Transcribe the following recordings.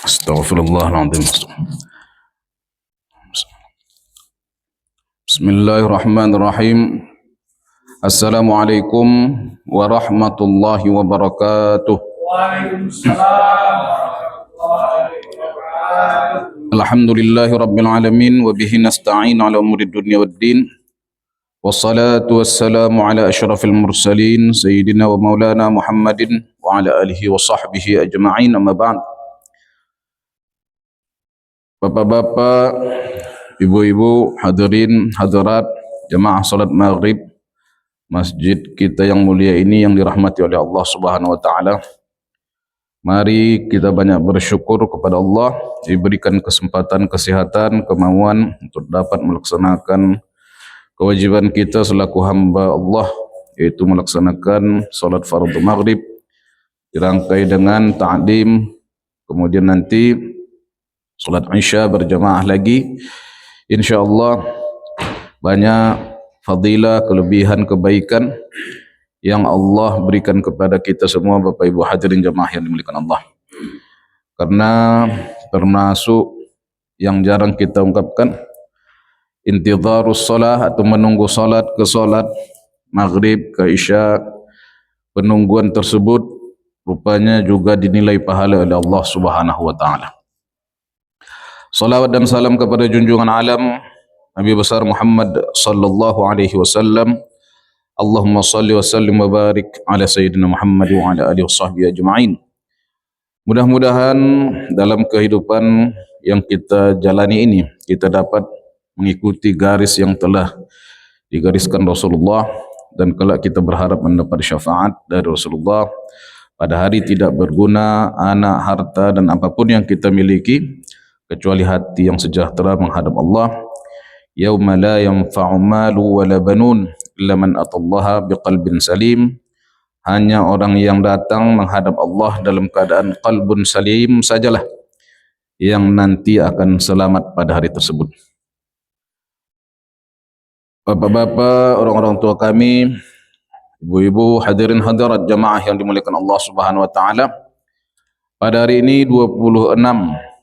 Astaghfirullahaladzim. Bismillahirrahmanirrahim. Assalamualaikum warahmatullahi wabarakatuh. Alhamdulillahi rabbil alamin wa bihi nasta'in ala umuri dunya waddin. Wassalatu wassalamu ala asyrafil mursalin sayyidina wa maulana Muhammadin wa ala alihi wa sahbihi ajma'in, amma ba'd. Bapak-bapak, ibu-ibu, hadirin, hadirat, jemaah salat maghrib masjid kita yang mulia ini yang dirahmati oleh Allah Subhanahu wa taala. Mari kita banyak bersyukur kepada Allah diberikan kesempatan, kesehatan, kemauan untuk dapat melaksanakan kewajiban kita selaku hamba Allah, yaitu melaksanakan salat fardu maghrib dirangkai dengan ta'lim, kemudian nanti salat isya berjamaah lagi. InsyaAllah banyak fadilah, kelebihan, kebaikan yang Allah berikan kepada kita semua, Bapak Ibu hadirin jamaah yang dimuliakan Allah. Karena termasuk yang jarang kita ungkapkan, intidharus salah atau menunggu salat ke salat maghrib ke isya, penungguan tersebut rupanya juga dinilai pahala oleh Allah Subhanahu wa taala. Salawat dan salam kepada junjungan alam Nabi besar Muhammad sallallahu alaihi wasallam. Allahumma salli wa sallim wa barik ala sayyidina Muhammad wa ala alihi washabbihi ajma'in. Mudah-mudahan dalam kehidupan yang kita jalani ini kita dapat mengikuti garis yang telah digariskan Rasulullah, dan kelak kita berharap mendapat syafaat dari Rasulullah pada hari tidak berguna anak, harta dan apapun yang kita miliki kecuali hati yang sejahtera menghadap Allah. Yauma la yanfa'u malu wala banun illa man atallaha biqalbin salim. Hanya orang yang datang menghadap Allah dalam keadaan qalbun salim sajalah yang nanti akan selamat pada hari tersebut. Bapak-bapak, orang-orang tua kami, ibu-ibu, hadirin hadirat jamaah yang dimuliakan Allah Subhanahu wa taala. Pada hari ini 26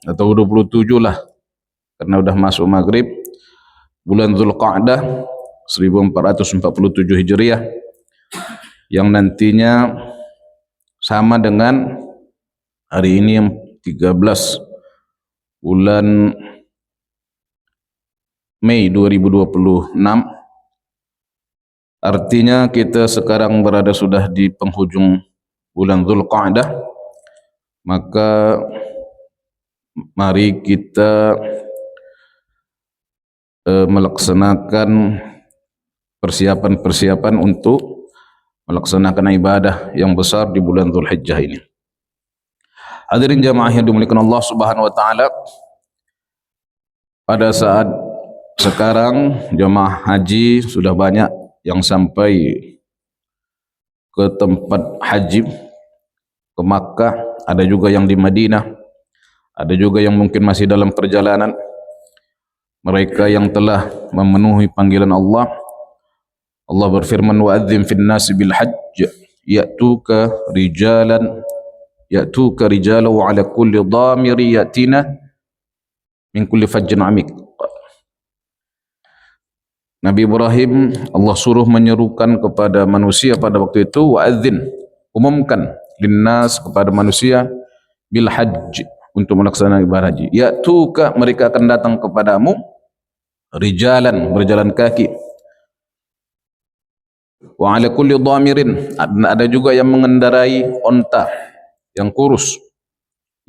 atau 27 lah, karena sudah masuk maghrib, bulan Dzulqa'dah 1447 Hijriah, yang nantinya sama dengan hari ini yang 13 bulan Mei 2026. Artinya kita sekarang berada sudah di penghujung bulan Dzulqa'dah. Maka mari kita melaksanakan persiapan-persiapan untuk melaksanakan ibadah yang besar di bulan Dzulhijjah ini. Hadirin jamaah yang dimuliakan Allah Subhanahu wa taala, pada saat sekarang jamaah haji sudah banyak yang sampai ke tempat haji, ke Makkah, ada juga yang di Madinah, ada juga yang mungkin masih dalam perjalanan. Mereka yang telah memenuhi panggilan Allah, Allah berfirman, wa'adzim fin nasi bil hajj ya'tuka rijalan wa ala kulli dhamiri ya'tina min kulli fajjin amik. Nabi Ibrahim, Allah suruh menyerukan kepada manusia pada waktu itu, wa'adzin, umumkan, linnas, kepada manusia, bil hajj, untuk melaksanakan ibadah haji. Ya'tuka, mereka akan datang kepadamu, rijalan, berjalan kaki, wa ala kulli dhamirin, ada juga yang mengendarai onta yang kurus.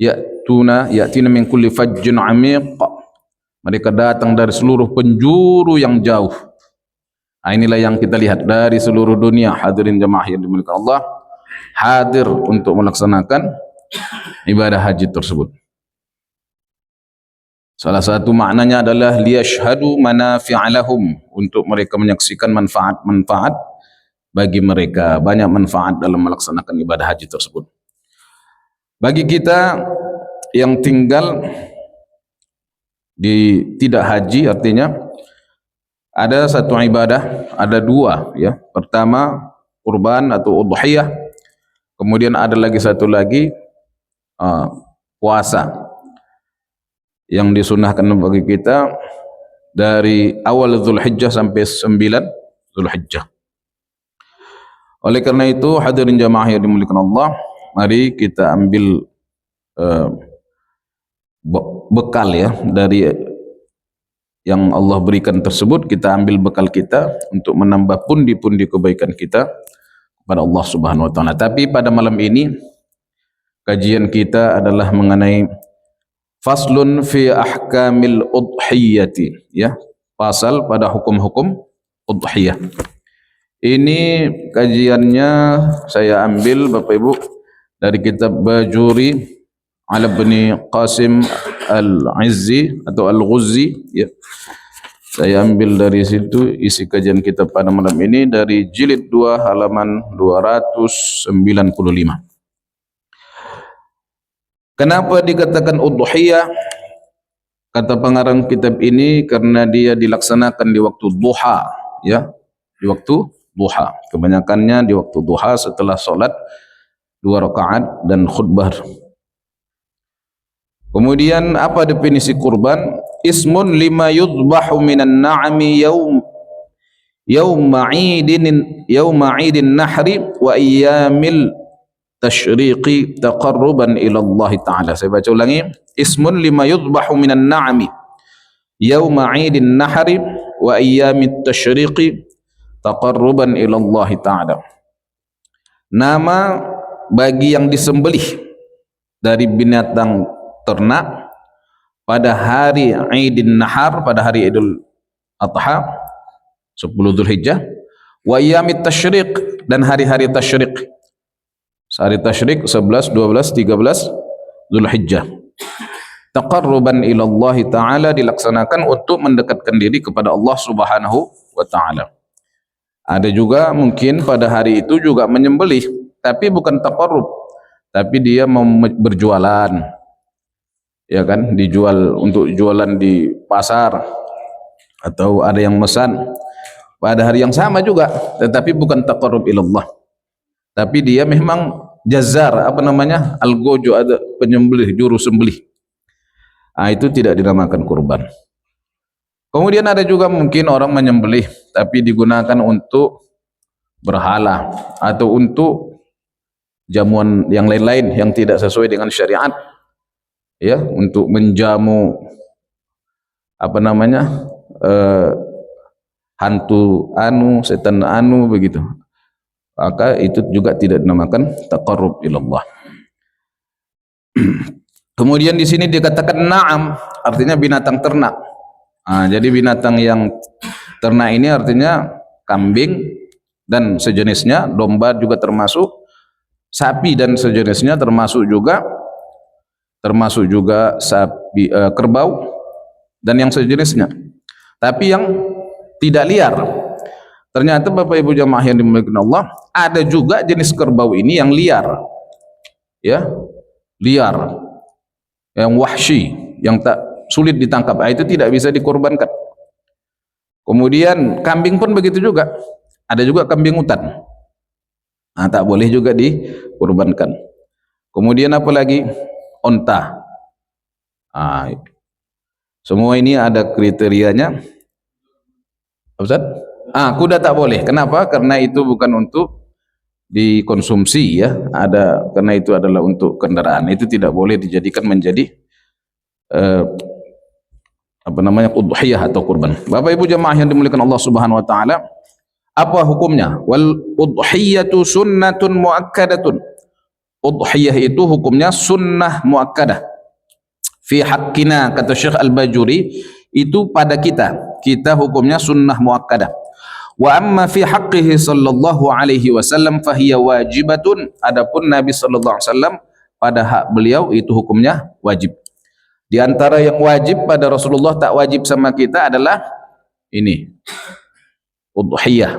Ya'tina min kulli fajjin amiq, mereka datang dari seluruh penjuru yang jauh. Inilah yang kita lihat dari seluruh dunia, hadirin jamaah yang dimuliakan Allah, hadir untuk melaksanakan ibadah haji tersebut. Salah satu maknanya adalah liyashhadu manafi'a lahum, untuk mereka menyaksikan manfaat-manfaat bagi mereka, banyak manfaat dalam melaksanakan ibadah haji tersebut. Bagi kita yang tinggal di tidak haji, artinya ada satu ibadah, ada dua ya. Pertama kurban atau udhiyah, kemudian ada lagi satu lagi puasa yang disunahkan bagi kita dari awal Zulhijjah sampai 9 Zulhijjah. Oleh karena itu, hadirin jamaah yang dimuliakan Allah, mari kita ambil bekal ya dari yang Allah berikan tersebut. Kita ambil bekal kita untuk menambah pundi-pundi kebaikan kita kepada Allah Subhanahu wa taala. Tapi pada malam ini kajian kita adalah mengenai faslun fi ahkamil udhiyati, ya, pasal pada hukum-hukum udhiyah. Ini kajiannya saya ambil Bapak Ibu dari kitab Bajuri ala bin Qasim Al-Izzi atau Al-Ghuzzi, ya. Saya ambil dari situ isi kajian kita pada malam ini dari jilid 2 halaman 295. Kenapa dikatakan udhiyah? Kata pengarang kitab ini karena dia dilaksanakan di waktu duha, ya, di waktu duha. Kebanyakannya di waktu duha setelah solat 2 rakaat dan khutbah. Kemudian apa definisi kurban? Ismun lima yudbahu minan na'ami yawma 'idin nahri wa ayyamil tashriqi taqarruban ila Allah Ta'ala. Saya baca ulangi. Ismun lima yudbahu minan na'ami yawma 'idin nahri wa ayyamit tashriqi taqarruban ila Allah Ta'ala. Nama bagi yang disembelih dari binatang ternak pada hari Idin Nahar, pada hari Idul Adha 10 Dzulhijjah, wa ayyamit tasyriq, dan hari-hari tasyriq. Hari tasyriq 11, 12, 13 Dzulhijjah. Taqarruban ila Allah Ta'ala, dilaksanakan untuk mendekatkan diri kepada Allah Subhanahu wa taala. Ada juga mungkin pada hari itu juga menyembelih, tapi bukan taqarrub, tapi dia mau berjualan, ya kan, dijual untuk jualan di pasar, atau ada yang mesan pada hari yang sama juga, tetapi bukan taqarrub ilallah, tapi dia memang jazar, apa namanya, algojo, ada penyembelih, juru sembelih. Itu tidak dinamakan kurban. Kemudian ada juga mungkin orang menyembelih tapi digunakan untuk berhala atau untuk jamuan yang lain-lain yang tidak sesuai dengan syariat, ya, untuk menjamu apa namanya, hantu anu, setan anu, begitu. Maka itu juga tidak dinamakan taqarrub ilallah. Kemudian di sini dikatakan na'am, artinya binatang ternak. Jadi binatang yang ternak ini artinya kambing dan sejenisnya, domba juga termasuk, sapi dan sejenisnya termasuk juga sapi, kerbau dan yang sejenisnya. Tapi yang tidak liar. Ternyata Bapak Ibu jamaah yang dimuliakan Allah, ada juga jenis kerbau ini yang liar, ya, liar, yang wahsy, yang tak sulit ditangkap, itu tidak bisa dikorbankan. Kemudian kambing pun begitu juga, ada juga kambing hutan, tak boleh juga dikorbankan. Kemudian apa lagi? Onta. Semua ini ada kriterianya. Ustaz? Kuda tak boleh. Kenapa? Karena itu bukan untuk dikonsumsi, ya. Karena itu adalah untuk kendaraan. Itu tidak boleh dijadikan menjadi udhiyah atau kurban. Bapak Ibu jamaah yang dimuliakan Allah Subhanahu wa taala, apa hukumnya? Wal udhiyatu sunnatun muakkadatun. Udhiyah itu hukumnya sunnah muakkadah. Fi haqqina, kata Syekh Al-Bajuri, itu pada kita hukumnya sunnah muakkadah. Wa amma fi haqqihi sallallahu alaihi wasallam fahiya wajibatun. Adapun Nabi sallallahu alaihi wasallam, pada hak beliau itu hukumnya wajib. Di antara yang wajib pada Rasulullah, tak wajib sama kita adalah ini, udhiyah.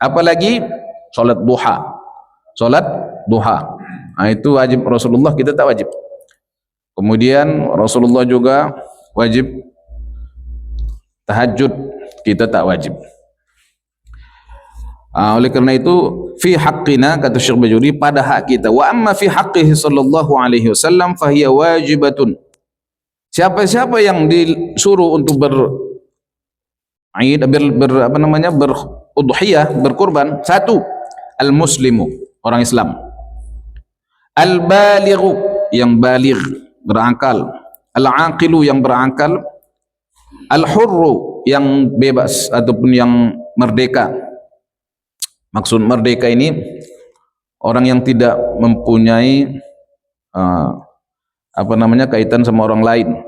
Apalagi salat duha. Salat duha. Itu wajib Rasulullah, kita tak wajib. Kemudian Rasulullah juga wajib tahajud, kita tak wajib. Oleh karena itu fi haqqina, kata Syekh Bajuri, pada hak kita, wa amma fi haqqihi sallallahu alaihi wasallam fahiya wajibatun. Siapa-siapa yang disuruh untuk berudhiyah, berkurban, satu, al muslimu, orang Islam, al balighu, yang baligh, berakal, al aqilu, yang berakal, al hurru, yang bebas ataupun yang merdeka. Maksud merdeka ini orang yang tidak mempunyai kaitan sama orang lain.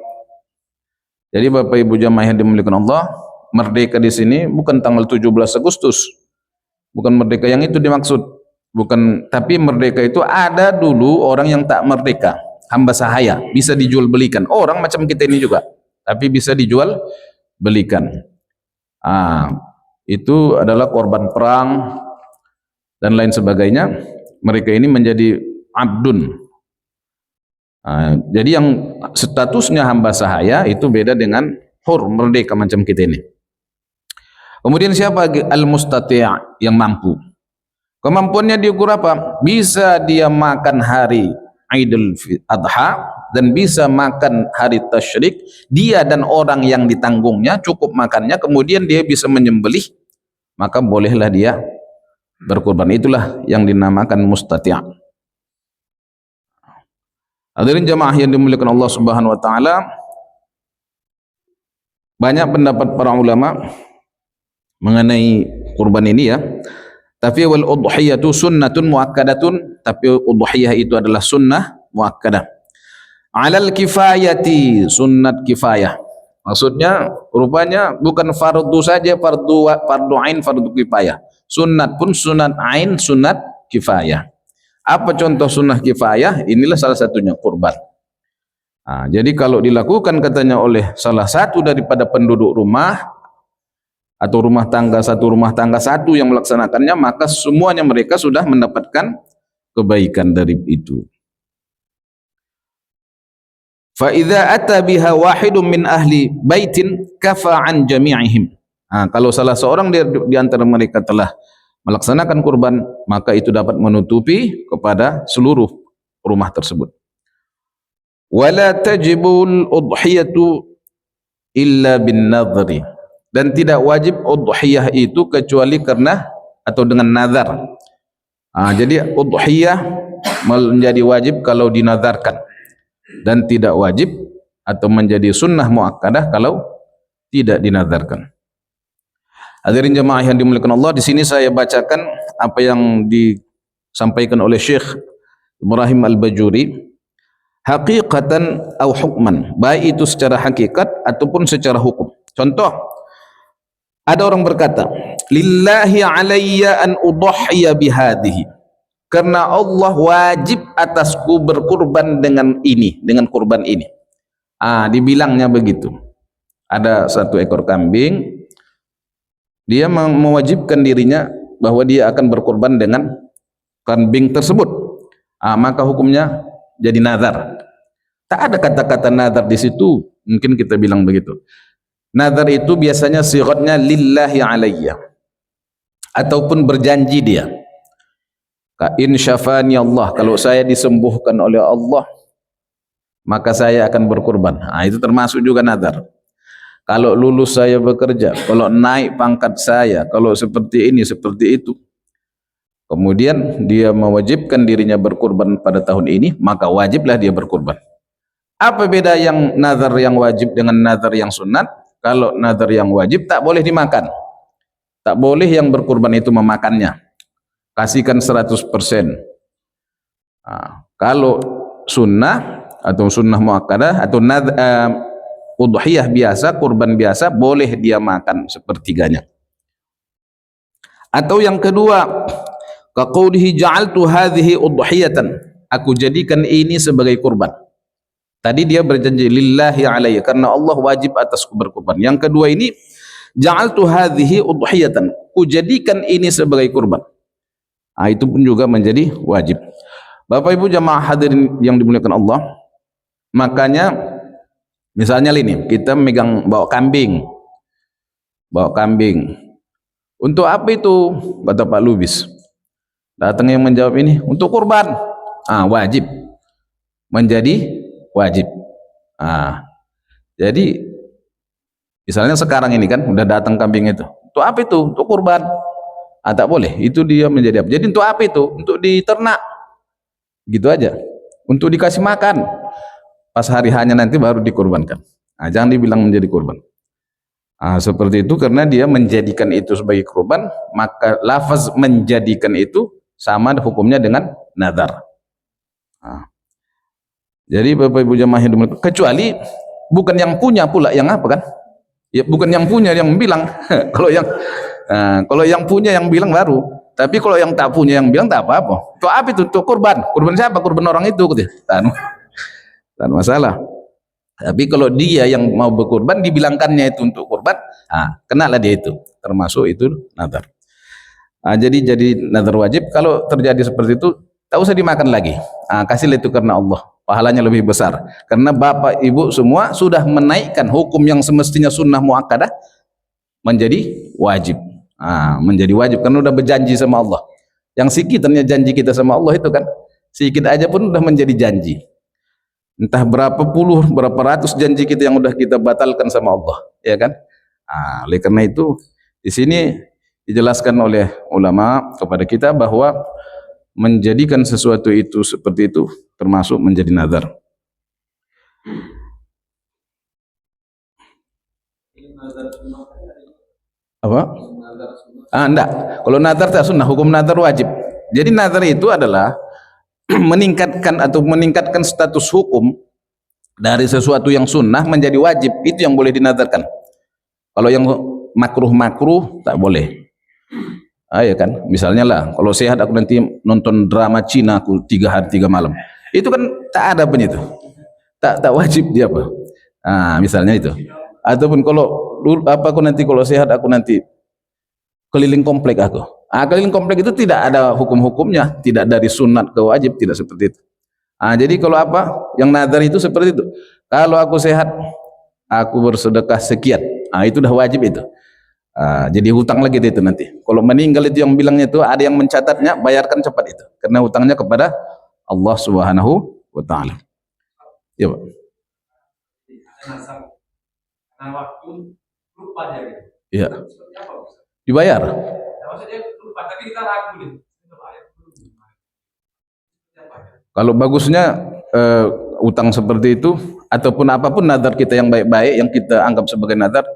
Jadi Bapak Ibu jamaah yang dimuliakan Allah, merdeka di sini bukan tanggal 17 Agustus. Bukan merdeka yang itu dimaksud. Bukan, tapi merdeka itu ada dulu orang yang tak merdeka, hamba sahaya, bisa dijual belikan. Orang macam kita ini juga, tapi bisa dijual belikan. Itu adalah korban perang dan lain sebagainya. Mereka ini menjadi abdun. Jadi yang statusnya hamba sahaya itu beda dengan hur, merdeka macam kita ini. Kemudian siapa? Al-mustati', yang mampu. Kemampuannya diukur apa? Bisa dia makan hari Idul Adha dan bisa makan hari Tasyrik, dia dan orang yang ditanggungnya cukup makannya, kemudian dia bisa menyembelih, maka bolehlah dia berkurban. Itulah yang dinamakan mustati'. Hadirin jamaah yang dimuliakan Allah Subhanahu wa taala, banyak pendapat para ulama mengenai kurban ini ya. Tapi wal udhiyatu sunnatun muakkadatun, tapi udhiyah itu adalah sunnah muakkadah. Alal kifayati, sunnat kifayah. Maksudnya rupanya bukan fardu saja, fardu ain, fardu kifayah. Sunnat pun sunnat ain, sunnat kifayah. Apa contoh sunnah kifayah? Inilah salah satunya kurban. Jadi kalau dilakukan katanya oleh salah satu daripada penduduk rumah atau rumah tangga satu yang melaksanakannya, maka semuanya mereka sudah mendapatkan kebaikan dari itu. Fa idza ata biha wahidun min ahli baitin kafa an jami'ihim. Kalau salah seorang di antara mereka telah melaksanakan kurban, maka itu dapat menutupi kepada seluruh rumah tersebut. Wala tajibul udhiyatu illa bin nadhri, dan tidak wajib udhiyah itu kecuali karena atau dengan nazar. Jadi udhiyah menjadi wajib kalau dinazarkan, dan tidak wajib atau menjadi sunnah muakkadah kalau tidak dinazarkan. Hadirin jemaah yang dimuliakan Allah, di sini saya bacakan apa yang disampaikan oleh Syekh Ibrahim Al-Bajuri, haqiqatan atau hukman, baik itu secara hakikat ataupun secara hukum. Contoh, ada orang berkata, lillahi alayya an udhhiya bihadhihi, karena Allah wajib atasku berkurban dengan ini, dengan kurban ini. Dibilangnya begitu. Ada satu ekor kambing, dia mewajibkan dirinya bahwa dia akan berkorban dengan kambing tersebut. Maka hukumnya jadi nazar. Tak ada kata-kata nazar di situ. Mungkin kita bilang begitu. Nazar itu biasanya sigatnya lillahi alayya, ataupun berjanji dia. In syafani Allah, kalau saya disembuhkan oleh Allah, maka saya akan berkorban. Itu termasuk juga nazar. Kalau lulus saya bekerja, kalau naik pangkat saya, kalau seperti ini, seperti itu. Kemudian dia mewajibkan dirinya berkurban pada tahun ini, maka wajiblah dia berkurban. Apa beda yang nazar yang wajib dengan nazar yang sunat? Kalau nazar yang wajib tak boleh dimakan. Tak boleh yang berkurban itu memakannya. Kasihkan 100%. Kalau sunnah atau sunnah muakkadah atau udhiyah biasa, kurban biasa, boleh dia makan sepertiganya. Atau yang kedua, kaqaulihi ja'altu hadhihi udhiyatan, aku jadikan ini sebagai kurban. Tadi dia berjanji lillahi alayya, karena Allah wajib atasku berkurban. Yang kedua ini, ja'altu hadhihi udhiyatan, aku jadikan ini sebagai kurban. Itu pun juga menjadi wajib. Bapak Ibu jamaah hadirin yang dimuliakan Allah, makanya misalnya ini kita bawa kambing, Untuk apa itu? Kata Pak Lubis. Datang yang menjawab ini, untuk kurban. Wajib. Menjadi wajib. Jadi misalnya sekarang ini kan udah datang kambing itu. Untuk apa itu? Untuk kurban. Tak boleh. Itu dia menjadi apa? Jadi untuk apa itu? Untuk diternak. Gitu aja. Untuk dikasih makan. Pas hari hanya nanti baru dikurbankan. Jangan dibilang menjadi kurban. Seperti itu karena dia menjadikan itu sebagai kurban, maka lafaz menjadikan itu sama hukumnya dengan nazar. Jadi Bapak Ibu jamaah yang dimulakan, kecuali bukan yang punya pula yang apa kan? Ya bukan yang punya yang bilang. Kalau yang punya yang bilang baru. Tapi kalau yang tak punya yang bilang tak apa-apa. Itu apa itu? Untuk kurban. Kurban siapa? Kurban orang itu. Tak masalah. Tapi kalau dia yang mau berkurban dibilangkannya itu untuk kurban, kenalah dia itu, termasuk itu nazar. Jadi nazar wajib. Kalau terjadi seperti itu, tak usah dimakan lagi. Kasihlah itu karena Allah, pahalanya lebih besar. Karena bapak ibu semua sudah menaikkan hukum yang semestinya sunnah muakkadah menjadi wajib. Menjadi wajib karena udah berjanji sama Allah. Yang sekitarnya janji kita sama Allah itu kan, sedikit aja pun udah menjadi janji. Entah berapa puluh, berapa ratus janji kita yang udah kita batalkan sama Allah, ya kan? Oleh karena itu di sini dijelaskan oleh ulama kepada kita bahwa menjadikan sesuatu itu seperti itu termasuk menjadi nazar. Apa? Enggak. Kalau nazar tak sunnah, hukum nazar wajib. Jadi nazar itu adalah meningkatkan status hukum dari sesuatu yang sunnah menjadi wajib. Itu yang boleh dinazarkan. Kalau yang makruh tak boleh. Ya kan, misalnya lah kalau sehat aku nanti nonton drama Cina aku 3 hari 3 malam, itu kan tak ada pun itu, tak wajib dia apa. Misalnya itu. Ataupun kalau aku nanti kalau sehat aku nanti keliling komplek aku. Keliling komplek itu tidak ada hukum-hukumnya, tidak dari sunat ke wajib, tidak seperti itu. Jadi kalau apa yang nazar itu seperti itu. Kalau aku sehat, aku bersedekah sekian. Itu dah wajib itu. Jadi hutang lagi itu nanti. Kalau meninggal itu yang bilangnya itu ada yang mencatatnya, bayarkan cepat itu. Karena hutangnya kepada Allah Subhanahu wa taala. Ya, Pak. Nah, waktu lupa dia gitu. Iya. Dibayar. Maksudnya lupa, tapi kita ragu nih. Kalau bagusnya utang seperti itu ataupun apapun nazar kita yang baik-baik yang kita anggap sebagai nazar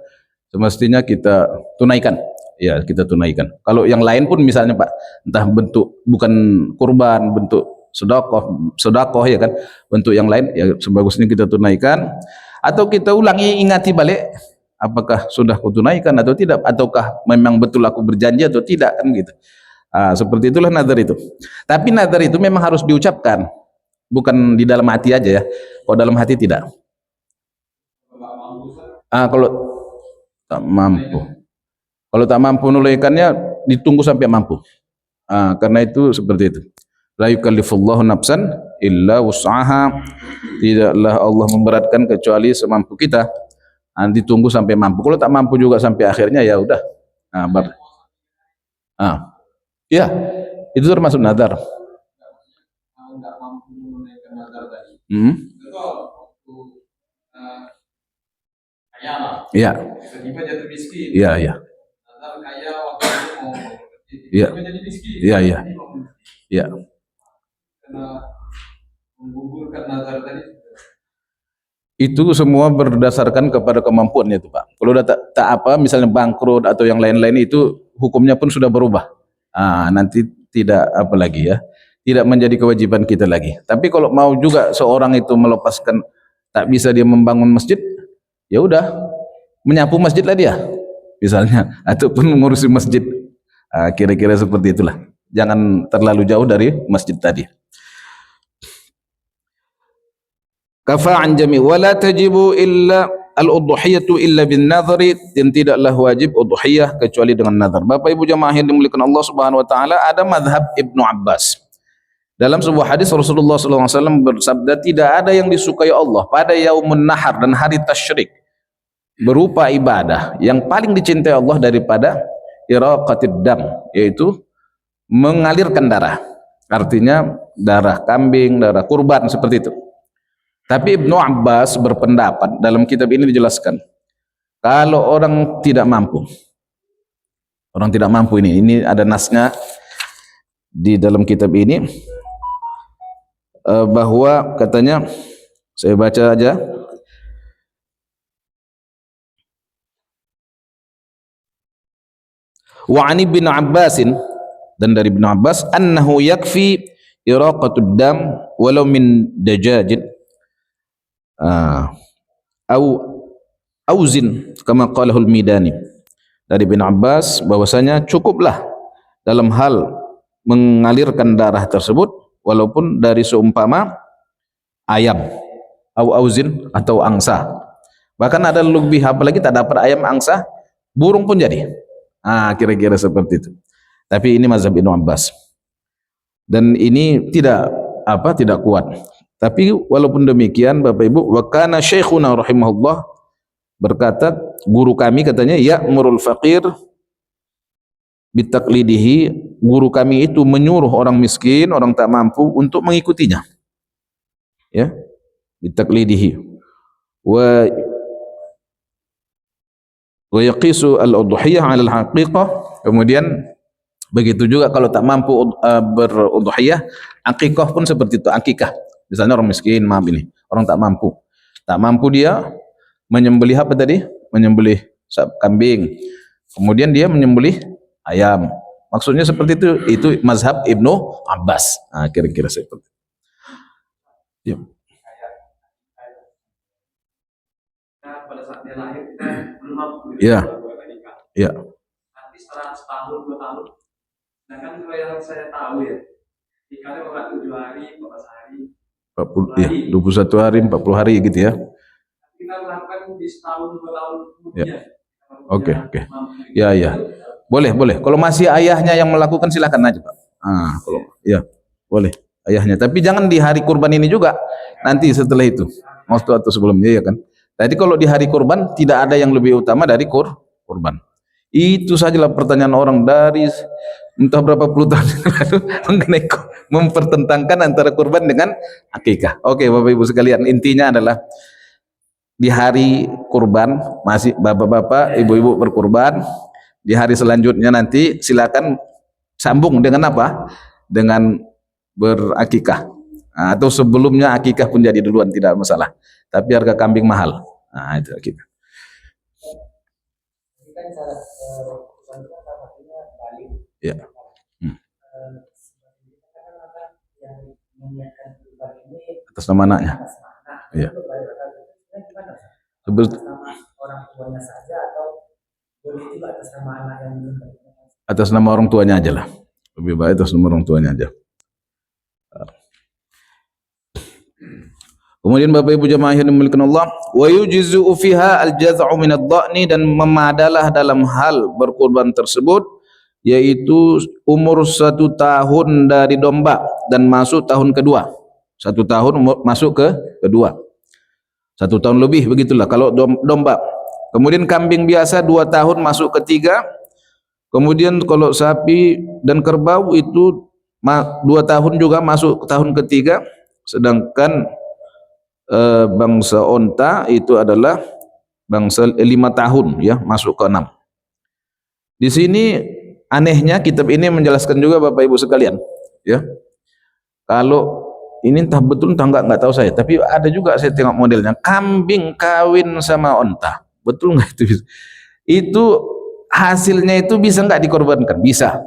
semestinya kita tunaikan. Ya, kita tunaikan. Kalau yang lain pun misalnya Pak, entah bentuk bukan kurban, bentuk sedekah ya kan, bentuk yang lain ya sebagusnya kita tunaikan atau kita ulangi ingati balik apakah sudah kutunaikan atau tidak, ataukah memang betul aku berjanji atau tidak kan gitu. Seperti itulah nazar itu. Tapi nazar itu memang harus diucapkan, bukan di dalam hati aja ya. Kalau dalam hati tidak. Kalau tak mampu, kalau tak mampu menunaikannya ditunggu sampai mampu. Karena itu seperti itu. La yukallifullahu nafsan illa wus'aha. Tidaklah Allah memberatkan kecuali semampu kita. Ditunggu sampai mampu. Kalau tak mampu juga sampai akhirnya ya udah. Ya, itu termasuk nazar. Enggak mampu menunaikan nazar tadi. Kaya lah. Iya. Tiba-tiba jatuh miskin. Iya. Nazar kaya waktu itu mau tiba-tiba jadi miskin. Iya. Iya. Karena menggugurkan nazar tadi. Itu semua berdasarkan kepada kemampuannya itu Pak. Kalau udah tak apa, misalnya bangkrut atau yang lain-lain itu hukumnya pun sudah berubah. Nanti tidak apa lagi ya, tidak menjadi kewajiban kita lagi. Tapi kalau mau juga seorang itu melepaskan, tak bisa dia membangun masjid, ya udah menyapu masjid lah dia, misalnya, ataupun mengurusi masjid. Kira-kira seperti itulah. Jangan terlalu jauh dari masjid tadi. Kafa'an jami' wala tajibu illa al-udhiyatu illa bin nadhari, dan tidaklah wajib udhiyah kecuali dengan nazar. Bapak Ibu jamaah yang dimuliakan Allah Subhanahu wa taala, ada mazhab Ibnu Abbas. Dalam sebuah hadis Rasulullah SAW bersabda, tidak ada yang disukai Allah pada yaumun nahar dan hari tasyrik berupa ibadah yang paling dicintai Allah daripada iraqatid dam, yaitu mengalirkan darah. Artinya darah kambing, darah kurban seperti itu. Tapi Ibnu Abbas berpendapat, dalam kitab ini dijelaskan, kalau orang tidak mampu, ini ada nasnya di dalam kitab ini, bahwa katanya, saya baca aja, wa ani bin Abbasin, dan dari Ibnu Abbas, annahu yakfi iraqatud dam walau min dajajin au auzin kama qalahul Midani. Dari Ibnu Abbas bahwasanya cukuplah dalam hal mengalirkan darah tersebut walaupun dari seumpama ayam, au auzin atau angsa. Bahkan ada lebih, apalagi tak dapat ayam, angsa, burung pun jadi. Kira-kira seperti itu. Tapi ini mazhab Ibnu Abbas. Dan ini tidak kuat. Tapi walaupun demikian Bapak Ibu, wa kana syekhuna rahimahullah berkata, guru kami katanya, ya'murul faqir bitaqlidihi, guru kami itu menyuruh orang miskin, orang tak mampu untuk mengikutinya. Ya, bitaqlidihi. Wa yaqisu al-udhiyah 'ala al-haqiqah. Kemudian begitu juga kalau tak mampu berudhiyah, akikah pun seperti itu, akikah. Misalnya orang miskin, orang tak mampu dia menyembelih apa tadi? Menyembelih kambing. Kemudian dia menyembelih ayam. Maksudnya seperti itu mazhab Ibnu Abbas. Kira-kira seperti itu. Ya. Pada saat dia lahir kita belum mampu. Iya. Iya. Nanti setelah setahun 2 tahun. Nah kan kalau yang saya tahu ya, ikannya bakal 7 hari, 14 hari. 21 hari, 40 hari gitu ya. Kita lakukan di setahun 2 tahun kemudian. Ya. Oke. Ya. Boleh. Kalau masih ayahnya yang melakukan silakan aja, Pak. Kalau ya, boleh ayahnya. Tapi jangan di hari kurban ini juga. Nanti setelah itu. Waktu atau sebelumnya ya kan. Jadi kalau di hari kurban tidak ada yang lebih utama dari kurban. Itu sajalah pertanyaan orang dari entah berapa puluh tahun lalu mengenai mempertentangkan antara kurban dengan akikah. Oke, Bapak Ibu sekalian, intinya adalah di hari kurban masih bapak-bapak, ibu-ibu berkurban. Di hari selanjutnya nanti silakan sambung dengan apa? Dengan berakikah. Atau sebelumnya akikah pun jadi duluan, tidak masalah. Tapi harga kambing mahal. Itu akikah. Ya. Atas nama anaknya. Iya. Atas nama orang tuanya aja lah. Lebih baik atas nama orang tuanya aja. Kemudian Bapak Ibu jemaah yang dimuliakan Allah, wa yujzu fiha al-jaz'u min ad-dha'ni, dan memadalah dalam hal berkurban tersebut yaitu umur 1 tahun dari domba dan masuk tahun kedua. 1 tahun masuk ke kedua. 1 tahun lebih begitulah kalau domba. Kemudian kambing biasa 2 tahun masuk ketiga. Kemudian kalau sapi dan kerbau itu 2 tahun juga masuk ke tahun ketiga. Sedangkan bangsa onta itu adalah bangsa 5 tahun ya, masuk ke 6. Di sini anehnya kitab ini menjelaskan juga Bapak Ibu sekalian ya. Kalau ini entah betul entah enggak tahu saya, tapi ada juga saya tengok modelnya kambing kawin sama onta. Betul enggak itu? Itu hasilnya itu bisa enggak dikorbankan? Bisa.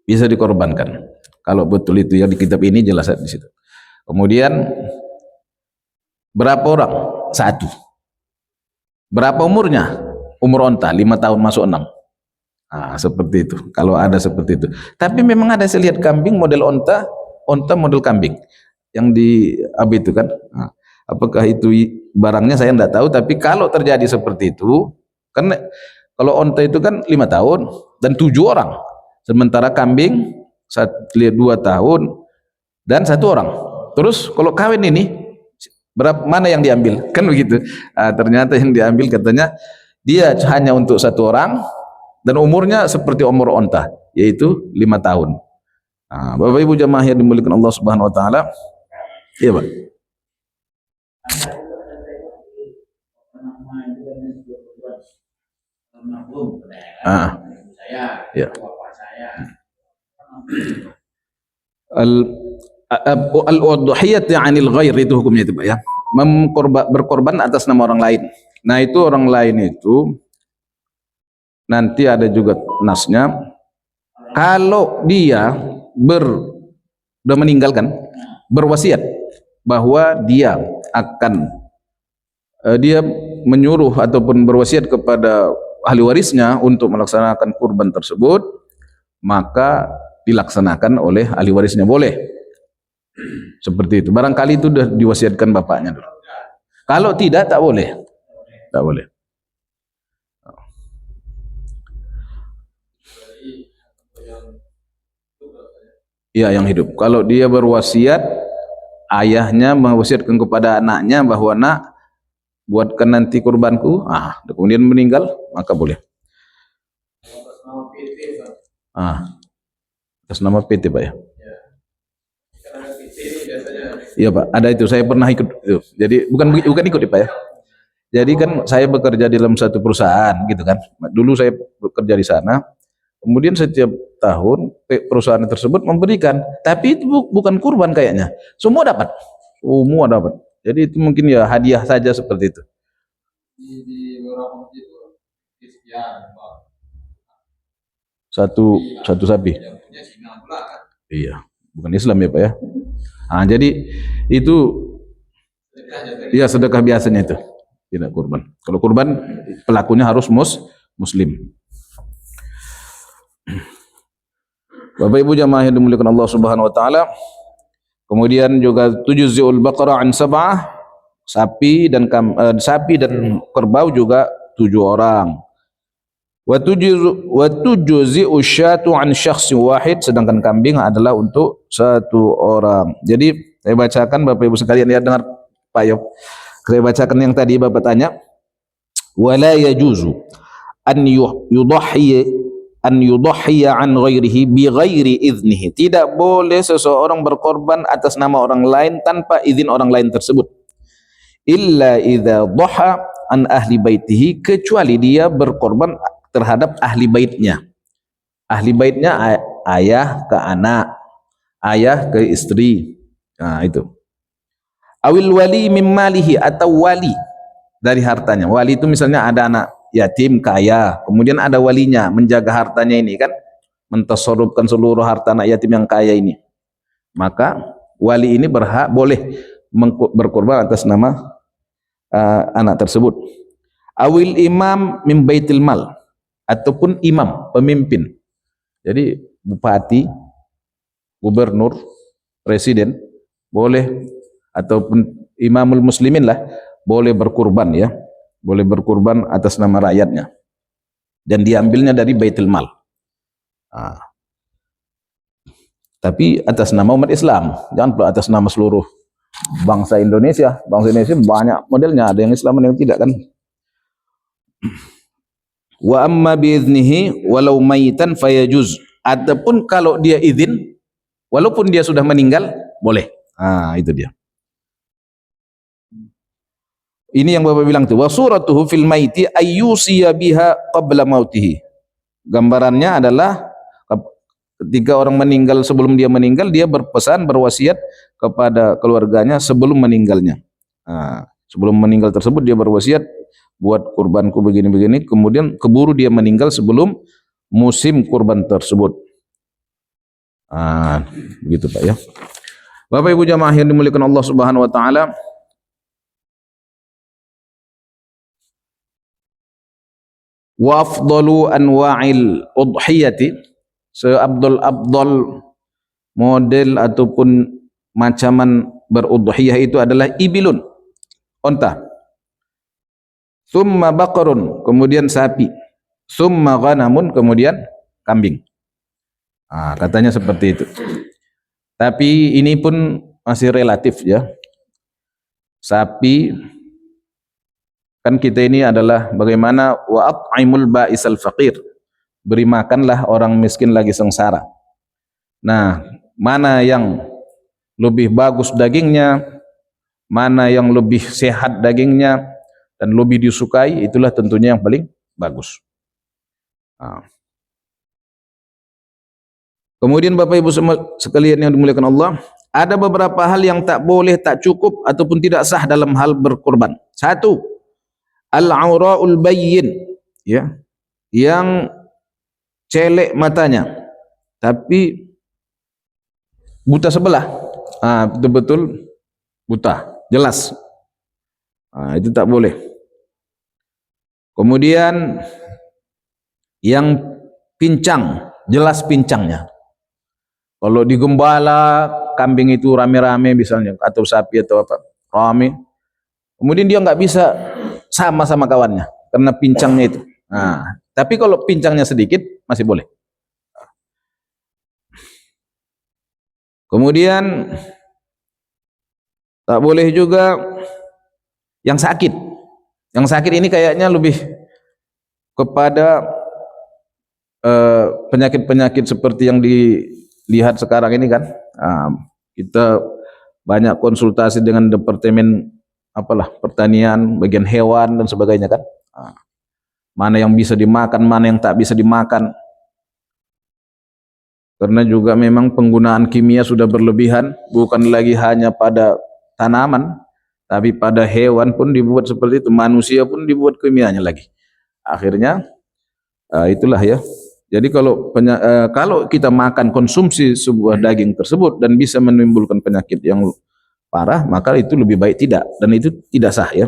Bisa dikorbankan. Kalau betul itu ya, di kitab ini jelas di situ. Kemudian berapa orang? 1. Berapa umurnya? Umur onta 5 tahun masuk 6. Seperti itu. Kalau ada seperti itu. Tapi memang ada, saya lihat kambing model onta model kambing yang di itu kan. Apakah itu barangnya saya tidak tahu, tapi kalau terjadi seperti itu, kan kalau onta itu kan 5 tahun dan 7 orang. Sementara kambing 2 tahun dan 1 orang. Terus kalau kawin ini mana yang diambil? Kan begitu. Ternyata yang diambil katanya dia hanya untuk 1 orang Dan umurnya seperti umur onta, yaitu 5 tahun. Nah, Bapak Ibu jamaah yang dimuliakan Allah Subhanahu wa taala. Iya, Pak. Ah. Ya. Al-udhiyah 'anil ghair itu hukumnya itu, Pak ya. Berkorban atas nama orang lain. Nah, itu orang lain itu nanti ada juga nasnya, kalau dia sudah meninggalkan berwasiat bahwa dia akan dia menyuruh ataupun berwasiat kepada ahli warisnya untuk melaksanakan kurban tersebut, maka dilaksanakan oleh ahli warisnya, boleh seperti itu. Barangkali itu sudah diwasiatkan bapaknya dulu. Kalau tidak, tak boleh. Tak boleh. Ya, yang hidup. Kalau dia berwasiat, ayahnya mewasiatkan kepada anaknya bahwa nak buatkan nanti kurbanku, kemudian meninggal, maka boleh. Atas nama PT, Pak ya. Iya, Pak, ada itu, saya pernah ikut itu. Jadi bukan ikut, Pak ya. Jadi kan saya bekerja di dalam satu perusahaan gitu kan. Dulu saya bekerja di sana. Kemudian setiap tahun perusahaan tersebut memberikan, tapi itu bukan kurban kayaknya. Semua dapat. Jadi itu mungkin ya hadiah saja seperti itu. Di beberapa masjid itu satu sapi. Iya, bukan Islam ya, Pak ya. Nah, jadi itu ya sedekah biasanya itu, tidak kurban. Kalau kurban pelakunya harus muslim. Bapak Ibu jamaah yang dimuliakan Allah Subhanahu wa taala. Kemudian juga tujzi'ul baqara an sab'ah, sapi dan kerbau juga 7 orang. Wa tujzi'u syatu an syakhsin wahid, sedangkan kambing adalah untuk 1 orang. Jadi saya bacakan Bapak Ibu sekalian, ya dengar Pak Yop. Saya bacakan yang tadi Bapak tanya. Wala yajuzu an yudhhiya an ghairihi bi ghairi idnihi. Tidak boleh seseorang berkorban atas nama orang lain tanpa izin orang lain tersebut. Illa idza dhaha an ahli baitihi, kecuali dia berkorban terhadap ahli baitnya. Ahli baitnya ayah ke anak, ayah ke istri. Nah, itu. Awil wali mim malihi, atau wali dari hartanya. Wali itu misalnya ada anak yatim kaya, kemudian ada walinya menjaga hartanya ini kan, mentasarrufkan seluruh harta anak yatim yang kaya ini, maka wali ini boleh berkorban atas nama anak tersebut. Awil imam min baitil mal, ataupun imam, pemimpin. Jadi bupati, gubernur, presiden boleh, ataupun imamul muslimin lah, boleh berkurban ya. Boleh berkurban atas nama rakyatnya, dan diambilnya dari baitul mal. Tapi atas nama umat Islam, jangan pula atas nama seluruh bangsa Indonesia. Bangsa Indonesia banyak modelnya, ada yang Islam, ada yang tidak kan. Wa amma biiznihi walau maitan fayajuz. Adapun kalau dia izin, walaupun dia sudah meninggal, boleh. Itu dia. Ini yang Bapak bilang tuh, wa suratuhu fil maiti ayyusiya biha qabla mautihi. Gambarannya adalah ketika orang meninggal, sebelum dia meninggal, dia berpesan, berwasiat kepada keluarganya sebelum meninggalnya. Sebelum meninggal tersebut dia berwasiat, buat kurbanku begini-begini, kemudian keburu dia meninggal sebelum musim kurban tersebut. Begitu Pak ya. Bapak Ibu jamaah yang dimuliakan Allah Subhanahu wa taala, wa afdalu anwa'il udhiyati, seabdul model ataupun macaman berudhiyah itu adalah ibilun, onta, summa baqarun, kemudian sapi, summa ghanamun, kemudian kambing. Katanya seperti itu. Tapi ini pun masih relatif ya. Sapi kan kita ini adalah bagaimana wa at'imul ba'isal faqir, beri makanlah orang miskin lagi sengsara. Nah, mana yang lebih bagus dagingnya, mana yang lebih sehat dagingnya dan lebih disukai, itulah tentunya yang paling bagus. Nah. Kemudian Bapak Ibu sekalian yang dimuliakan Allah, ada beberapa hal yang tak boleh, tak cukup ataupun tidak sah dalam hal berkorban. Satu, al-aura'ul bayyin, ya, yang celek matanya tapi buta sebelah. Betul-betul buta, jelas. Itu tak boleh. Kemudian yang pincang, jelas pincangnya. Kalau digembala kambing itu rame-rame misalnya, atau sapi atau apa, rame, kemudian dia nggak bisa sama kawannya karena pincangnya itu. Tapi kalau pincangnya sedikit masih boleh. Kemudian tak boleh juga yang sakit. Yang sakit ini kayaknya lebih kepada penyakit-penyakit seperti yang dilihat sekarang ini kan. Kita banyak konsultasi dengan departemen pertanian, bagian hewan dan sebagainya kan. Mana yang bisa dimakan, mana yang tak bisa dimakan. Karena juga memang penggunaan kimia sudah berlebihan, bukan lagi hanya pada tanaman, tapi pada hewan pun dibuat seperti itu, manusia pun dibuat kimianya lagi. Akhirnya itulah ya. Jadi kalau kita makan konsumsi sebuah daging tersebut dan bisa menimbulkan penyakit yang parah, maka itu lebih baik tidak, dan itu tidak sah ya.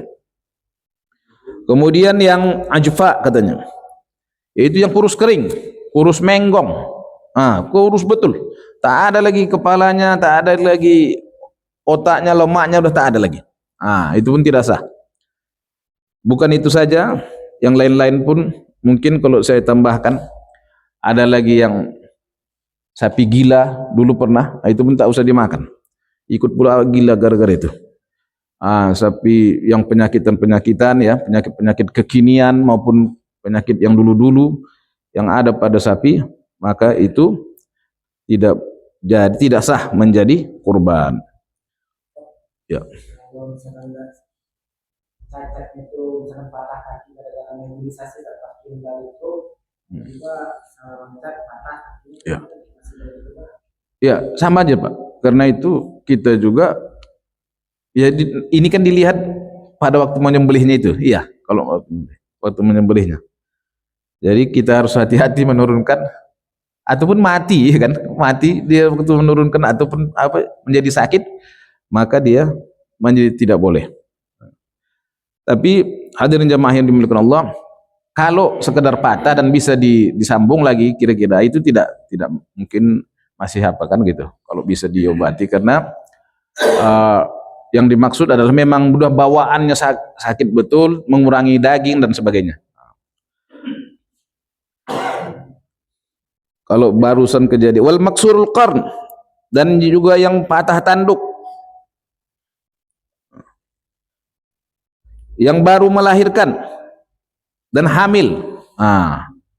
Kemudian yang ajfa katanya, itu yang kurus kering, kurus menggong, kurus betul, tak ada lagi kepalanya, tak ada lagi otaknya, lemaknya udah tak ada lagi. Itu pun tidak sah. Bukan itu saja, yang lain-lain pun mungkin kalau saya tambahkan, ada lagi yang sapi gila dulu pernah, itu pun tak usah dimakan. Ikut pula gila gara-gara itu. Sapi yang penyakitan ya, penyakit kekinian maupun penyakit yang dulu-dulu yang ada pada sapi, maka itu tidak sah menjadi kurban. Ya. Kalau misalkan cacat itu misalkan patah kaki gara-gara mobilisasi atau tunggal itu juga cacat patah. Ya. Ya, sama aja Pak. Karena itu kita juga ya ini kan dilihat pada waktu menyembelihnya itu. Iya, kalau waktu menyembelihnya. Jadi kita harus hati-hati menurunkan ataupun mati kan. Mati dia waktu menurunkan ataupun menjadi sakit, maka dia menjadi tidak boleh. Tapi hadirin jamaah yang dimuliakan Allah, kalau sekedar patah dan bisa disambung lagi, kira-kira itu tidak mungkin masih kan gitu. Kalau bisa diobati, karena yang dimaksud adalah memang udah bawaannya sakit betul, mengurangi daging dan sebagainya. Kalau barusan kejadian wal maksurul qarn, dan juga yang patah tanduk, yang baru melahirkan dan hamil,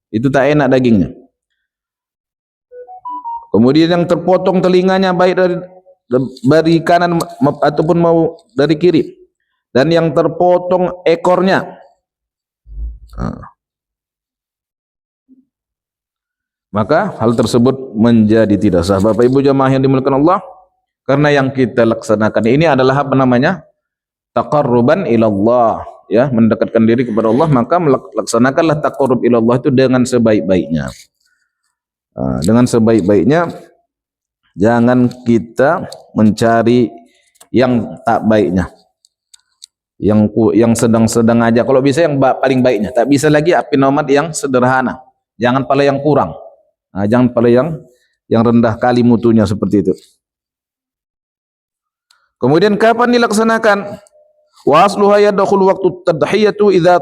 itu tak enak dagingnya. Kemudian yang terpotong telinganya baik dari kanan ataupun mau dari kiri, dan yang terpotong ekornya, maka hal tersebut menjadi tidak sah. Bapak Ibu jamaah yang dimuliakan Allah, karena yang kita laksanakan ini adalah taqarruban ilallah, ya, mendekatkan diri kepada Allah, maka laksanakanlah taqarrub ilallah itu dengan sebaik-baiknya. Dengan sebaik-baiknya, jangan kita mencari yang tak baiknya, yang sedang-sedang aja. Kalau bisa yang paling baiknya, tak bisa lagi api nomad yang sederhana. Jangan pala yang kurang, jangan pala yang rendah kali mutunya seperti itu. Kemudian kapan dilaksanakan? Wa asluha yadkhulu waqtu tadhiyatu idza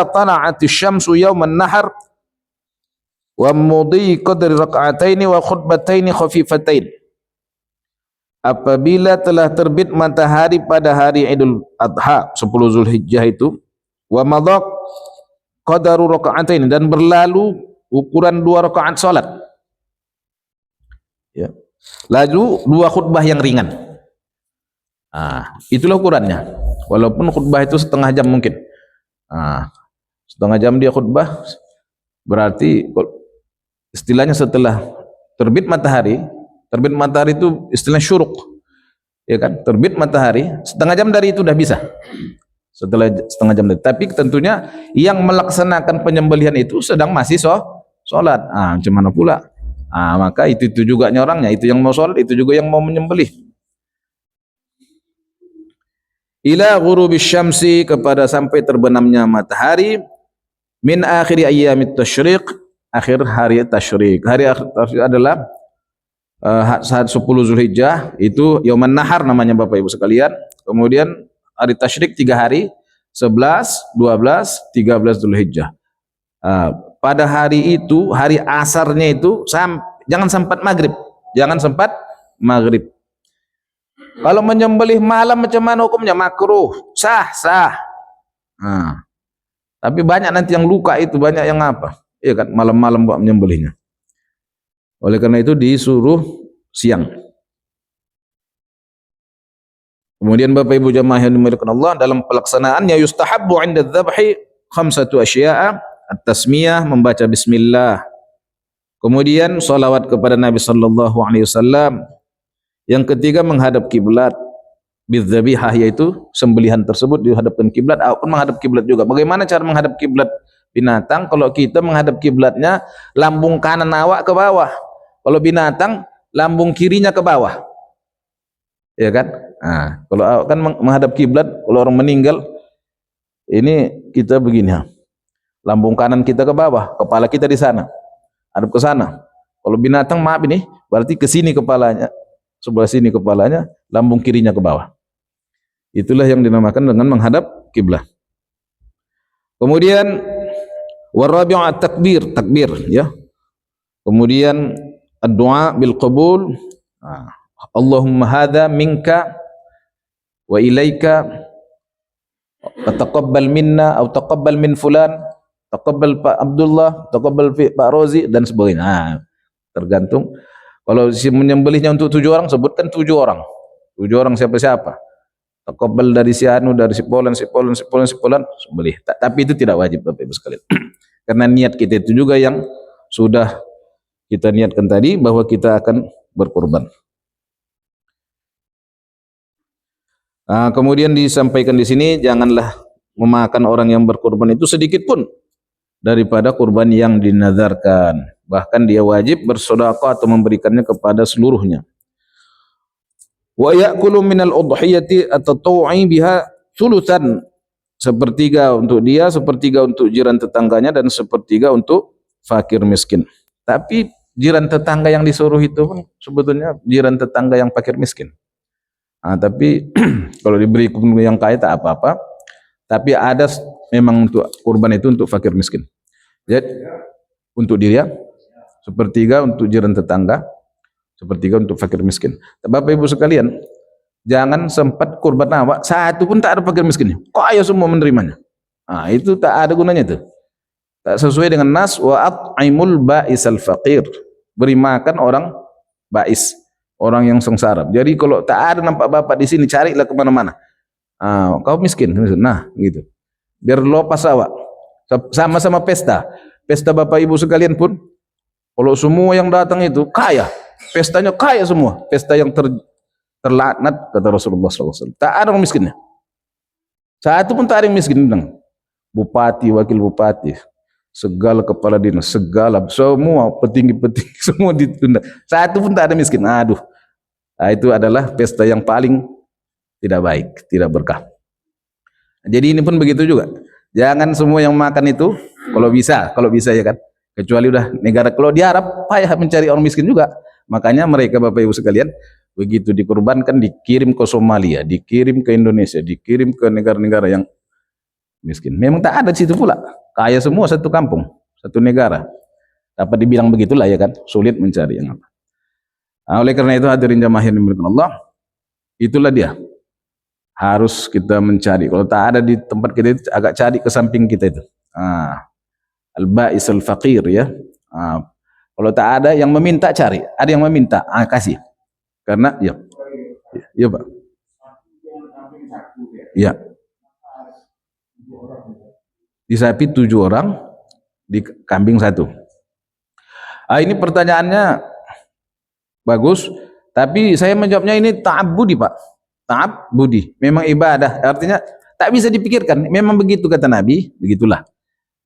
tala'ati syamsu yauman nahar wa mudhi qadri rak'ataini wa khutbataini khafifatain. Apabila telah terbit matahari pada hari Idul Adha 10 Zulhijjah itu, wa madha qadaru rak'ataini, dan berlalu ukuran 2 rakaat salat. Ya. Lalu 2 khutbah yang ringan. Itulah ukurannya. Walaupun khutbah itu setengah jam mungkin. Setengah jam dia khutbah, berarti istilahnya setelah terbit matahari itu istilahnya syuruk, ya kan? Terbit matahari, setengah jam dari itu sudah bisa. Setelah setengah jam dari. Tapi tentunya yang melaksanakan penyembelihan itu sedang masih sholat. Macam mana pula? Maka itu juga orangnya, itu yang mau sholat, itu juga yang mau menyembelih. Ila ghurubis syamsi, kepada sampai terbenamnya matahari, min akhir ayyamit tasyriq, akhir hari tasyriq. Hari akhir tasyriq adalah saat 10 Zulhijjah, itu Yauman Nahar namanya Bapak Ibu sekalian. Kemudian hari tasyriq 3 hari, 11, 12, 13 Zulhijjah. Pada hari itu, hari asarnya itu jangan sempat maghrib, Kalau menyembelih malam macam mana hukumnya? Makruh, sah. Tapi banyak nanti yang luka itu, banyak yang apa? Iya kan, malam-malam buat menyembelihnya. Oleh karena itu disuruh siang. Kemudian Bapak Ibu jamaah yang dimuliakan Allah, dalam pelaksanaannya yustahabbu 'inda dzabhi 5 asya'a, at-tasmiyah, membaca bismillah. Kemudian salawat kepada Nabi sallallahu alaihi wasallam. Yang ketiga menghadap kiblat, bidzabihah, yaitu sembelihan tersebut dihadapkan kiblat ataupun menghadap kiblat juga. Bagaimana cara menghadap kiblat binatang? Kalau kita menghadap kiblatnya lambung kanan awak ke bawah. Kalau binatang lambung kirinya ke bawah. Ya kan? Kalau awak kan menghadap kiblat, kalau orang meninggal ini kita begini, lambung kanan kita ke bawah, kepala kita di sana, hadap ke sana. Kalau binatang maaf ini, berarti ke sini kepalanya, sebelah sini kepalanya, lambung kirinya ke bawah. Itulah yang dinamakan dengan menghadap kiblat. Kemudian warabi'u at-takbir, takbir, ya. Kemudian ad-du'a bil qabul. Allahumma hadza minka wa ilaika, taqabbal minna atau taqabbal min fulan, taqabbal Pak Abdullah, taqabbal Pak Rozi, dan sebagainya. Tergantung. Kalau menyembelihnya untuk 7 orang, sebutkan 7 orang. 7 orang siapa-siapa. Taqabbal dari si Anu, dari si Polan, sembelih. Tapi itu tidak wajib Bapak Ibu sekalian. Karena niat kita itu juga yang sudah kita niatkan tadi, bahwa kita akan berkorban. Kemudian disampaikan di sini, janganlah memakan orang yang berkorban itu sedikit pun daripada kurban yang dinazarkan. Bahkan dia wajib bersedekah atau memberikannya kepada seluruhnya. Wa ya'kulu minal udhiyati at-tatawwu'i biha thulutsan, sepertiga untuk dia, sepertiga untuk jiran tetangganya, dan sepertiga untuk fakir miskin. Tapi jiran tetangga yang disuruh itu pun sebetulnya jiran tetangga yang fakir miskin. Tapi kalau diberi yang kaya tak apa-apa. Tapi ada memang untuk kurban itu untuk fakir miskin. Jadi untuk dia, sepertiga untuk jiran tetangga, sepertiga untuk fakir miskin. Bapak Ibu sekalian, jangan sempat kurban awak satu pun tak ada fakir miskin. Kok ayo semua menerimanya? Itu tak ada gunanya itu. Tak sesuai dengan nas, wa at'imul ba'isal faqir. Beri makan orang ba'is, orang yang sengsara. Jadi kalau tak ada nampak bapak di sini, carilah kemana-mana. Kau miskin, nah gitu. Biar lopas awak. Sama-sama pesta. Pesta Bapak Ibu sekalian pun, kalau semua yang datang itu kaya, pestanya kaya semua. Pesta yang terlaknat, kata Rasulullah SAW. Tak ada orang miskinnya. Satu pun tak ada yang miskin. Bupati, wakil bupati, segala kepala dinas, segala, semua petinggi-petinggi semua ditunda. Satu pun tak ada miskin. Itu adalah pesta yang paling tidak baik, tidak berkah. Jadi ini pun begitu juga. Jangan semua yang makan itu, kalau bisa ya kan. Kecuali udah negara, kalau di Arab payah mencari orang miskin juga. Makanya mereka Bapak Ibu sekalian, begitu dikurbankan dikirim ke Somalia, dikirim ke Indonesia, dikirim ke negara-negara yang miskin. Memang tak ada di situ pula. Kaya semua satu kampung, satu negara. Dapat dibilang begitulah ya kan, sulit mencari yang apa. Oleh karena itu hadirin jamaah yang dimuliakan Allah, itulah dia. Harus kita mencari. Kalau tak ada di tempat kita itu, agak cari ke samping kita itu. Al-ba'is al-faqir, ya. Ah, kalau tak ada yang meminta cari, ada yang meminta, kasih. Karena ya, ya Pak. Ya. Di sapi 7 orang, di kambing 1. Ini pertanyaannya bagus, tapi saya menjawabnya ini ta'abbudi Pak. Ta'abbudi, memang ibadah. Artinya tak bisa dipikirkan. Memang begitu kata Nabi, begitulah.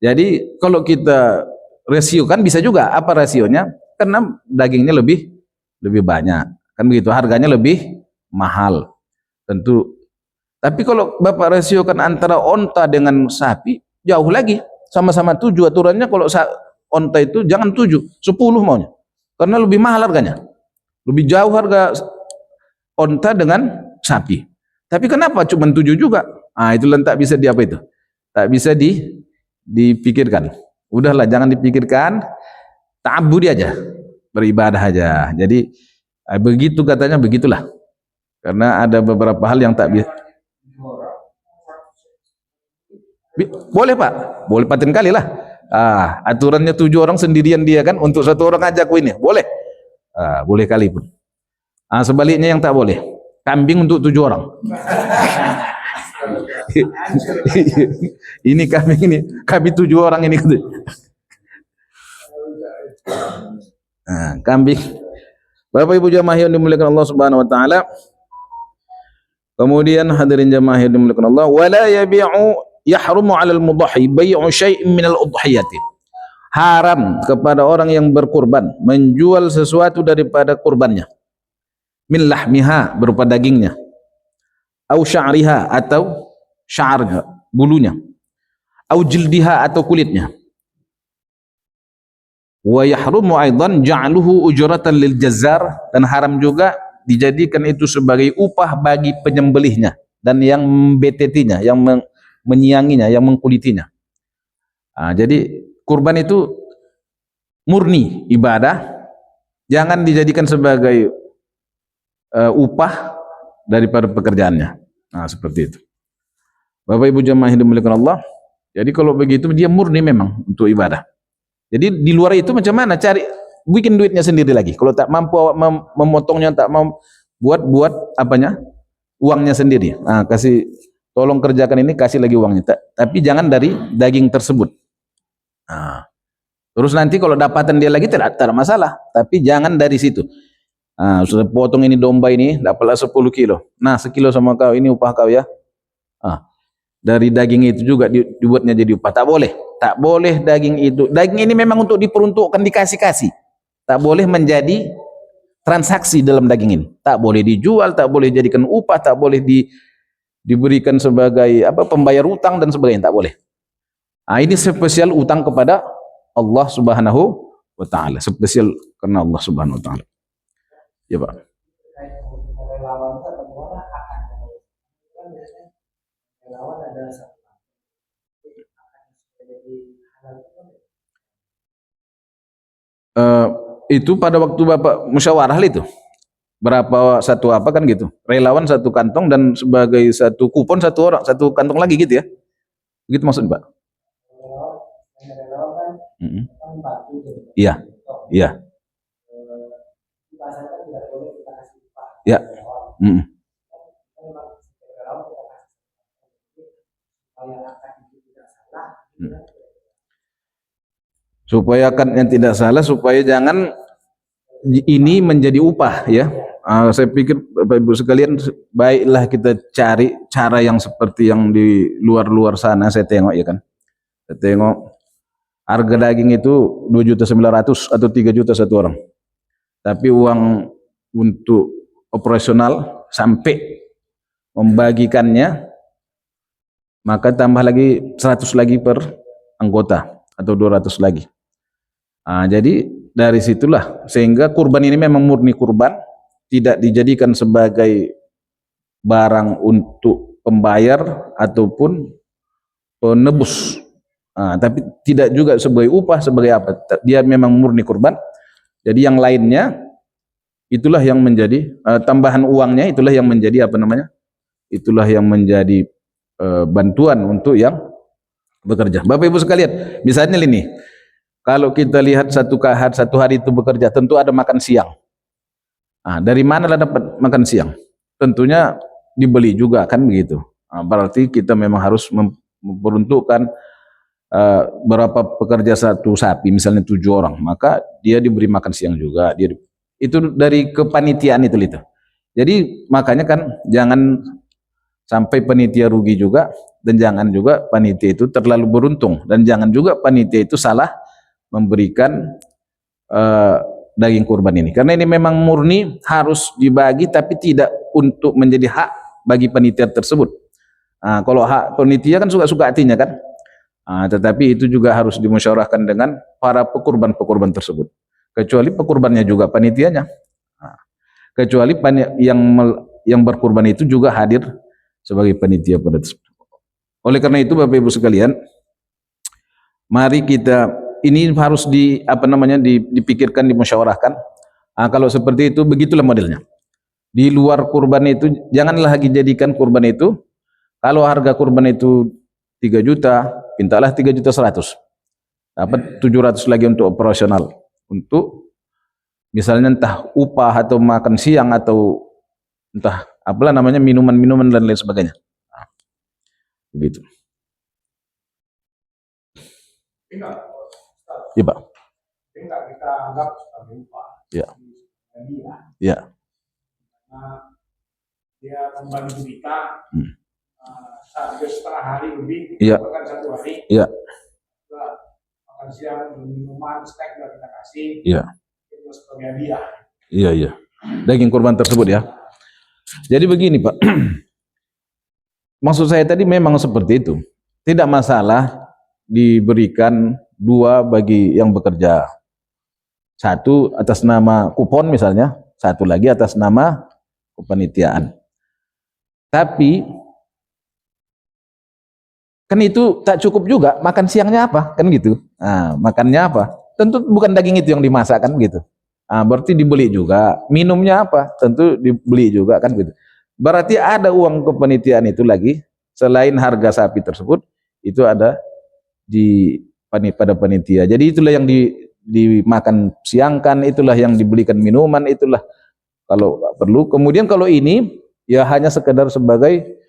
Jadi kalau kita rasiokan bisa juga. Apa rasionya? Karena dagingnya lebih banyak. Kan begitu, harganya lebih mahal. Tentu. Tapi kalau Bapak rasiokan antara onta dengan sapi, jauh lagi. Sama-sama 7 aturannya, kalau onta itu jangan 7, 10 maunya. Karena lebih mahal harganya. Lebih jauh harga onta dengan sapi. Tapi kenapa cuma 7 juga? Itu tak bisa di apa itu? Tak bisa dipikirkan. Udahlah, jangan dipikirkan. Ta'abbudi aja. Beribadah aja. Jadi begitu katanya, begitulah. Karena ada beberapa hal yang tak bisa. Boleh Pak, boleh paten kali lah. Aturannya 7 orang sendirian dia kan, untuk 1 orang ajakku ini, boleh. Boleh kali pun. Sebaliknya yang tak boleh, kambing untuk 7 orang. Ini kambing 7 orang ini. Kambing. Bapak Ibu jamaah yang dimuliakan Allah Subhanahu wa taala. Kemudian hadirin jamaah yang dimuliakan Allah, wala yabi'u yahrumu 'alal mudahhi bai'u syai'in minal udhiyati. Haram kepada orang yang berkurban menjual sesuatu daripada kurbannya. Min lahmiha, berupa dagingnya. Au sya'riha, atau sya'arnya, bulunya. Au jildiha, atau kulitnya. Wa yahrumu aidan ja'luhu ujratan lil jazzar, dan haram juga dijadikan itu sebagai upah bagi penyembelihnya dan yang membetetinya, yang menyianginya, yang mengkulitinya. Jadi kurban itu murni ibadah, jangan dijadikan sebagai upah daripada pekerjaannya. Seperti itu. Bapak Ibu jamaah yang dimuliakan Allah, jadi kalau begitu dia murni memang untuk ibadah. Jadi di luar itu macam mana cari bikin duitnya sendiri lagi. Kalau tak mampu memotongnya, tak mau buat apanya, uangnya sendiri. Kasih, tolong kerjakan ini, kasih lagi uangnya. Tapi jangan dari daging tersebut. Terus nanti kalau dapatan dia lagi tidak ada masalah. Tapi jangan dari situ. Sudah potong ini domba ini, dapatlah 10 kilo. Nah, sekilo sama kau, ini upah kau ya. Dari daging itu juga dibuatnya jadi upah. Tak boleh. Tak boleh daging itu. Daging ini memang untuk diperuntukkan, dikasih-kasih. Tak boleh menjadi transaksi dalam daging ini. Tak boleh dijual, tak boleh jadikan upah, tak boleh diberikan sebagai pembayar utang dan sebagainya. Tak boleh. Ini spesial utang kepada Allah Subhanahu wa taala. Spesial karena Allah Subhanahu wa taala. Ya Pak. Itu pada waktu Bapak musyawarah itu berapa satu apa kan gitu, relawan 1 kantong dan sebagai 1 kupon 1 orang 1 kantong lagi gitu ya, begitu maksud Pak? Iya, iya, ya. Supaya kan yang tidak salah, supaya jangan ini menjadi upah ya. Saya pikir Bapak Ibu sekalian, baiklah kita cari cara yang seperti yang di luar-luar sana. Saya tengok ya kan, saya tengok harga daging itu 2.900.000 atau 3 juta 1 orang, tapi uang untuk operasional sampai membagikannya maka tambah lagi 100 lagi per anggota atau 200 lagi. Jadi dari situlah sehingga kurban ini memang murni kurban, tidak dijadikan sebagai barang untuk pembayar ataupun penebus, tapi tidak juga sebagai upah, sebagai apa, dia memang murni kurban. Jadi yang lainnya itulah yang menjadi tambahan uangnya, itulah yang menjadi apa namanya, itulah yang menjadi bantuan untuk yang bekerja. Bapak Ibu sekalian, misalnya ini, Kalau kita lihat satu hari itu bekerja, tentu ada makan siang. Nah, dari mana dapat makan siang? Tentunya dibeli juga kan begitu. Nah, berarti kita memang harus memperuntukkan berapa pekerja satu sapi, misalnya 7 orang, maka dia diberi makan siang juga. Itu dari kepanitiaan itu. Jadi makanya kan jangan sampai panitia rugi juga, dan jangan juga panitia itu terlalu beruntung, dan jangan juga panitia itu salah memberikan daging kurban ini, karena ini memang murni harus dibagi, tapi tidak untuk menjadi hak bagi panitia tersebut. Nah, kalau hak panitia kan suka-suka hatinya kan, tetapi itu juga harus dimusyawarahkan dengan para pekurban tersebut, kecuali pekurbannya juga panitianya, kecuali yang berkurban itu juga hadir sebagai panitia pada tersebut. Oleh karena itu Bapak Ibu sekalian, mari kita ini harus dipikirkan, dimusyawarahkan. Kalau seperti itu, begitulah modelnya. Di luar kurban itu janganlah lagi jadikan kurban itu, kalau harga kurban itu 3 juta, mintalah 3.100.000. Dapat 700 lagi untuk operasional, untuk misalnya entah upah atau makan siang atau entah apalah namanya, minuman-minuman dan lain sebagainya. Begitu. Iya, Pak. Enggak kita anggap sebagai upah. Ya. Dia. Ya. Nah, dia membantu kita setengah hari lebih, ya. bahkan 1 hari. Ya. Makan siang, minuman, snack sudah kita kasih. Ya. Itu sebagai hadiah. Iya. Daging kurban tersebut ya. Jadi begini Pak, maksud saya tadi memang seperti itu. Tidak masalah diberikan 2 bagi yang bekerja. 1 atas nama kupon misalnya, 1 lagi atas nama kepanitiaan. Tapi kan itu tak cukup juga, makan siangnya apa? Kan gitu. Nah, makannya apa? Tentu bukan daging itu yang dimasak kan gitu. Nah, berarti dibeli juga. Minumnya apa? Tentu dibeli juga kan gitu. Berarti ada uang kepanitiaan itu lagi, selain harga sapi tersebut, itu ada pada panitia. Jadi itulah yang dimakan siangkan, itulah yang dibelikan minuman, itulah kalau perlu. Kemudian kalau ini ya hanya sekedar sebagai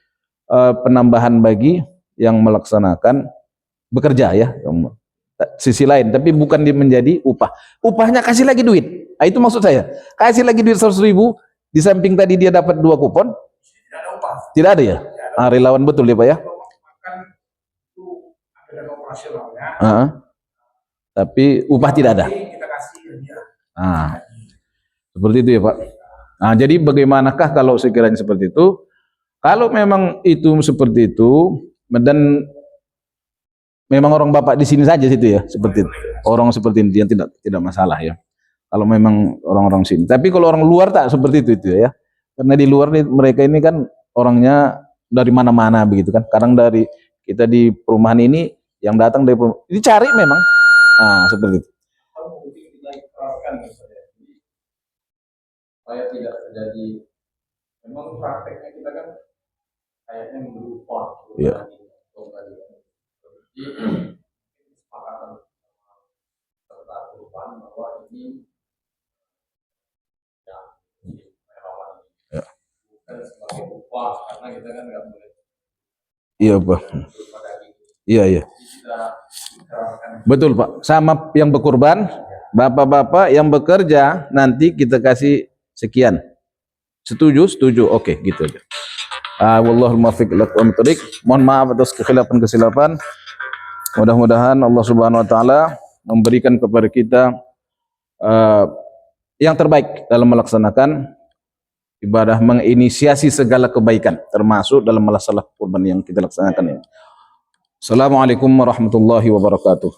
penambahan bagi yang melaksanakan bekerja ya, sisi lain, tapi bukan menjadi upah. Upahnya kasih lagi duit. Nah, itu maksud saya. Kasih lagi duit 100.000, di samping tadi dia dapat 2 kupon. Tidak ada upah. Tidak ada ya? Relawan betul ya Pak ya? Ada operasionalnya, tapi upah tidak ada. Kita kasih hadiah. Seperti itu ya Pak. Nah, jadi bagaimanakah kalau sekiranya seperti itu? Kalau memang itu seperti itu, dan memang orang Bapak di sini saja situ ya, seperti itu. Orang seperti ini yang tidak masalah ya. Kalau memang orang-orang sini. Tapi kalau orang luar tak seperti itu ya. Karena di luar mereka ini kan orangnya dari mana-mana begitu kan. Kadang dari kita di perumahan ini, yang datang dari perumahan, dicari memang. Seperti itu. Supaya tidak terjadi, memang prakteknya kita kan kayaknya berupa. Iya. Jadi kesepakatan serta perubahan bahwa ini relawan, bukan sebagai upah, karena kita kan nggak boleh. Iya Pak. Iya. Betul Pak. Sama yang berkurban, bapak-bapak yang bekerja nanti kita kasih sekian. Setuju? Oke, gitu aja. Wallahul muwaffiq ila aqwamit thoriq. Mohon maaf atas kesilapan. Mudah-mudahan Allah Subhanahu wa taala memberikan kepada kita yang terbaik dalam melaksanakan ibadah, menginisiasi segala kebaikan termasuk dalam masalah kurban yang kita laksanakan ini. Assalamualaikum warahmatullahi wabarakatuh.